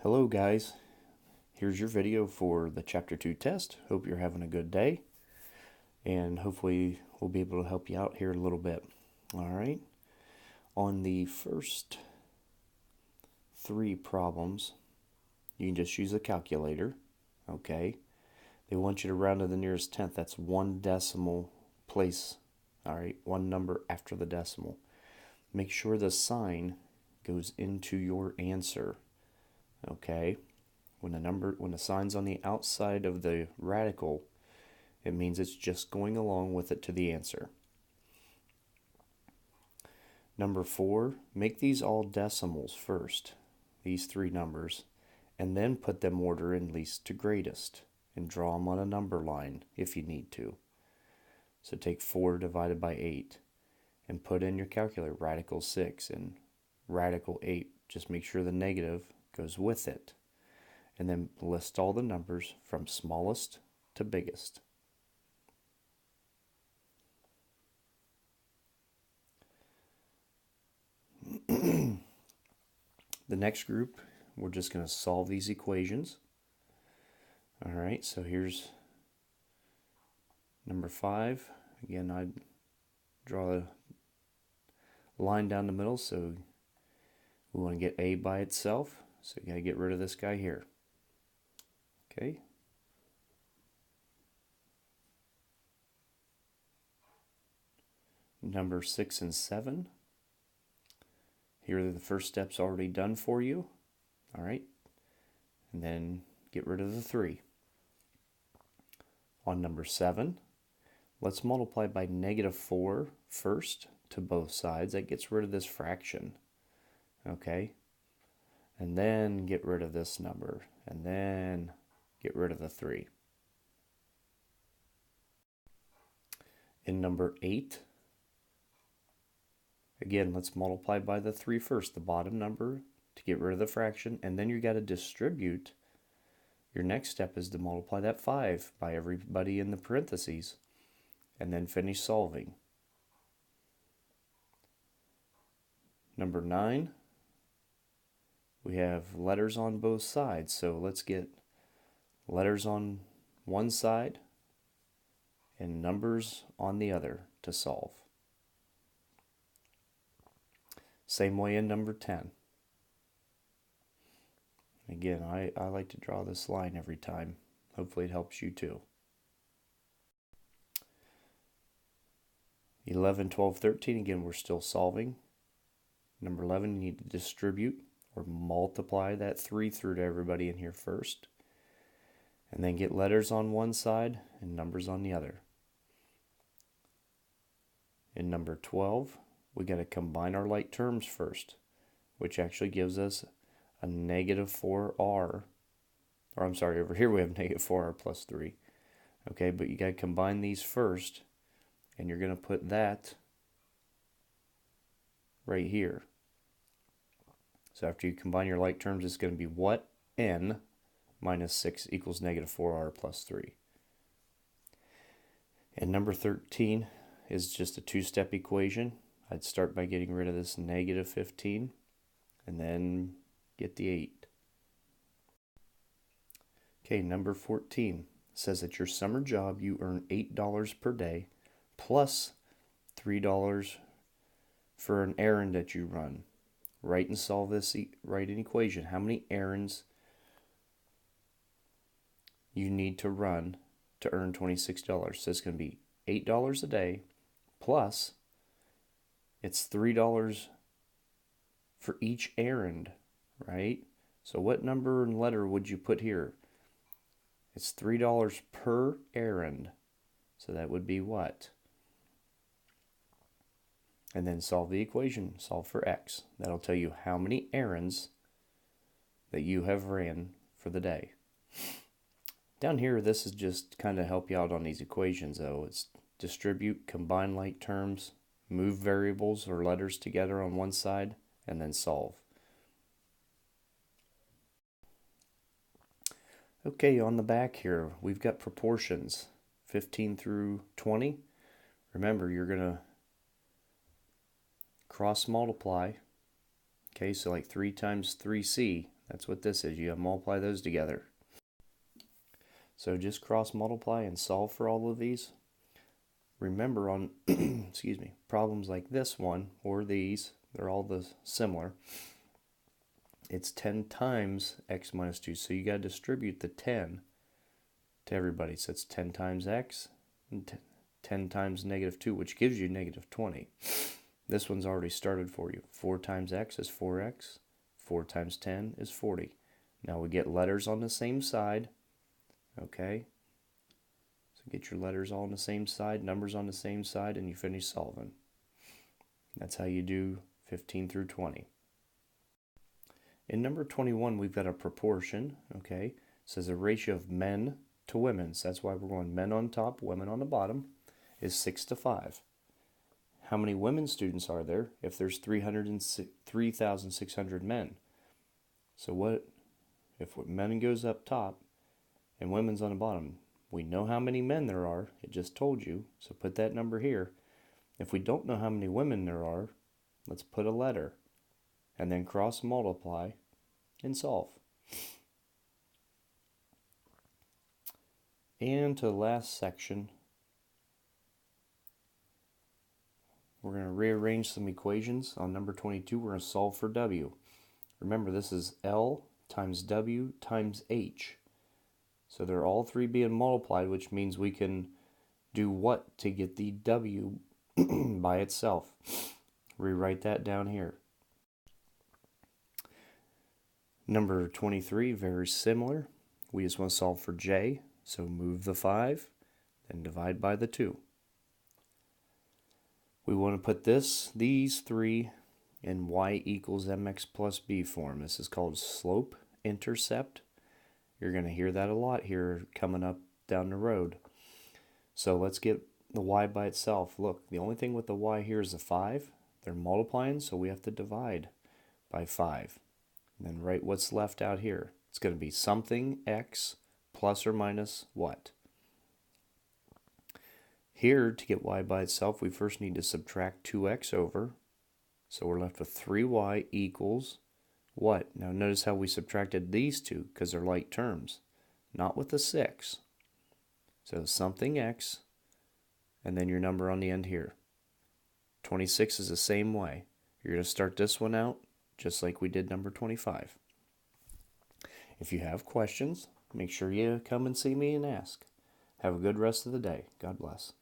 Hello guys, here's your video for the Chapter 2 test. Hope you're having a good day, and hopefully we'll be able to help you out here a little bit. Alright, on the first 3 problems, you can just use a calculator, okay? They want you to round to the nearest tenth. That's 1 decimal place, alright, 1 number after the decimal. Make sure the sign goes into your answer. Okay, when the sign's on the outside of the radical, it means it's just going along with it to the answer. Number 4, make these all decimals first, these 3 numbers, and then put them order in least to greatest, and draw them on a number line if you need to. So take 4 divided by 8, and put in your calculator radical 6 and radical 8. Just make sure the negative goes with it, and then list all the numbers from smallest to biggest. The next group, we're just going to solve these equations. Alright, so here's number 5. Again, I draw a line down the middle, so we want to get a by itself. So you got to get rid of this guy here. Okay. Number 6 and 7. Here are the first steps already done for you. All right. And then get rid of the 3. On number 7, let's multiply by -4 first to both sides. That gets rid of this fraction. Okay. And then get rid of this number, and then get rid of the 3. In number 8, again, let's multiply by the 3 first, the bottom number, to get rid of the fraction, and then you got to distribute. Your next step is to multiply that 5 by everybody in the parentheses, and then finish solving. Number 9, we have letters on both sides, so let's get letters on one side and numbers on the other to solve. Same way in number 10. Again, I like to draw this line every time. Hopefully it helps you too. 11, 12, 13, again, we're still solving. Number 11, you need to distribute or multiply that 3 through to everybody in here first, and then get letters on one side and numbers on the other. In number 12, we got to combine our like terms first, which actually gives us a -4r, or I'm sorry, over here we have -4r plus 3. Okay, but you got to combine these first, and you're going to put that right here. So after you combine your like terms, it's going to be what n minus 6 equals -4r plus 3. And number 13 is just a 2-step equation. I'd start by getting rid of this -15 and then get the 8. Okay, number 14 says that your summer job you earn $8 per day plus $3 for an errand that you run. Write and solve this, write an equation. How many errands you need to run to earn $26? So it's going to be $8 a day plus it's $3 for each errand, right? So what number and letter would you put here? It's $3 per errand. So that would be what? And then solve the equation. Solve for x. That'll tell you how many errands that you have ran for the day. Down here, this is just kind of help you out on these equations, though. It's distribute, combine like terms, move variables or letters together on one side, and then solve. Okay, on the back here, we've got proportions, 15 through 20. Remember, you're going to cross multiply. Okay, so like 3 times 3c, That's what this is. You have to multiply those together. So just cross multiply and solve for all of these. Remember on excuse me, problems like this one or these, they're all similar. It's 10 times x minus 2. So you got to distribute the 10 to everybody. So it's 10 times x and 10 times negative 2, which gives you negative 20. This one's already started for you. 4 times x is 4x. 4 times 10 is 40. Now we get letters on the same side. Okay? So get your letters all on the same side, numbers on the same side, and you finish solving. That's how you do 15 through 20. In number 21, we've got a proportion. Okay? It says a ratio of men to women. So that's why we're going men on top, women on the bottom, is 6 to 5. How many women students are there if there's 3,600 men? So what if men goes up top and women's on the bottom? We know how many men there are. It just told you. So put that number here. If we don't know how many women there are, let's put a letter and then cross multiply and solve. And to the last section, we're going to rearrange some equations. On number 22, we're going to solve for W. Remember, this is L times W times H. So they're all three being multiplied, which means we can do what to get the W by itself? Rewrite that down here. Number 23, very similar. We just want to solve for J. So move the 5, then divide by the 2. We want to put these three in y equals mx plus b form. This is called slope-intercept. You're going to hear that a lot here coming up down the road. So let's get the y by itself. Look, the only thing with the y here is the 5. They're multiplying, so we have to divide by 5. And then write what's left out here. It's going to be something x plus or minus what? Here, to get y by itself, we first need to subtract 2x over. So we're left with 3y equals what? Now notice how we subtracted these two because they're like terms. Not with the 6. So something x, and then your number on the end here. 26 is the same way. You're going to start this one out just like we did number 25. If you have questions, make sure you come and see me and ask. Have a good rest of the day. God bless.